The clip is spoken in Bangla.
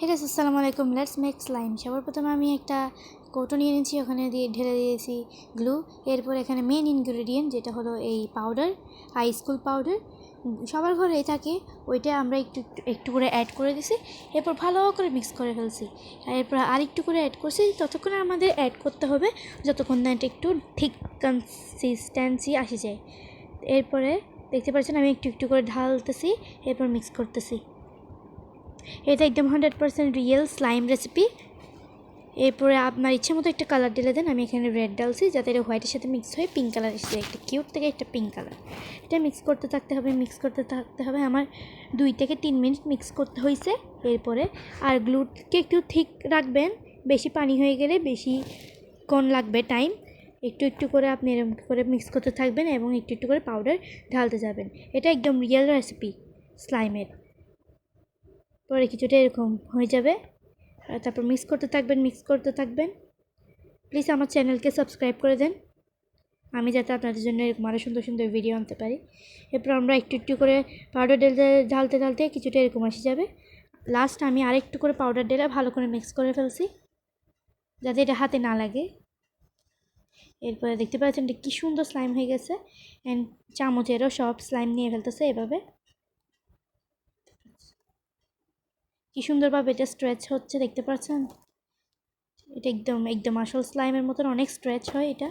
হে গাইস, আসসালামু আলাইকুম। Let's make slime. সবার প্রথমে আমি একটা কৌটো নিয়ে নিয়েছি, ওখানে দিয়ে ঢেলে দিয়েছি গ্লু। এরপর এখানে মেন ইনগ্রেডিয়েন্ট যেটা হলো এই পাউডার, হাই স্কুল পাউডার। সবার ঘরেই থাকে, ওইটা আমরা একটু একটু করে অ্যাড করে দিছি। এরপর ভালো করে মিক্স করে ফেলছি। এরপর আর একটু করে অ্যাড করছি। ততক্ষণ আমাদের অ্যাড করতে হবে যতক্ষণ না এটা একটু ঠিক কনসিস্টেন্সি আসে যায়। এরপরে দেখতে পাচ্ছেন আমি একটু একটু করে ঢালতেছি, এরপর মিক্স করতেছি। এটা একদম 100% রিয়েল স্লাইম রেসিপি। এরপরে আপনার ইচ্ছে মতো একটা কালার ঢেলে দেন। আমি এখানে রেড ডালছি যাতে এটা হোয়াইটের সাথে মিক্স হয়ে পিঙ্ক কালার এসেছে, একটা কিউট থেকে একটা পিঙ্ক কালার। এটা মিক্স করতে থাকতে হবে। আমার 2 থেকে 3 মিনিট মিক্স করতে হয়েছে। এরপরে আর গ্লুকে একটু ঠিক রাখবেন, বেশি পানি হয়ে গেলে বেশি ক্ষণ লাগবে টাইম। একটু একটু করে আপনি এরকম করে মিক্স করতে থাকবেন এবং একটু একটু করে পাউডার ঢালতে যাবেন। এটা একদম রিয়েল রেসিপি স্লাইমের। পরে কিছুটা এরকম হয়ে যাবে, তারপর মিক্স করতে থাকবেন। প্লিজ আমার চ্যানেলকে সাবস্ক্রাইব করে দেন, আমি যাতে আপনাদের জন্য এরকম আরও সুন্দর সুন্দর ভিডিও আনতে পারি। এরপর আমরা একটু একটু করে পাউডার ঢালতে কিছুটা এরকম আসে যাবে। লাস্ট আমি আরেকটু করে পাউডার ঢেলে ভালো করে মিক্স করে ফেলছি যাতে এটা হাতে না লাগে। এরপরে দেখতে পাচ্ছেন এটা কী সুন্দর স্লাইম হয়ে গেছে। অ্যান্ড চামচেরও সব স্লাইম নিয়ে ফেলতেছে এভাবে। কি সুন্দরভাবে এটা স্ট্রেচ হচ্ছে, দেখতে পাচ্ছেন? এটা একদম একদম আসল স্লাইমের মতন অনেক স্ট্রেচ হয় এটা।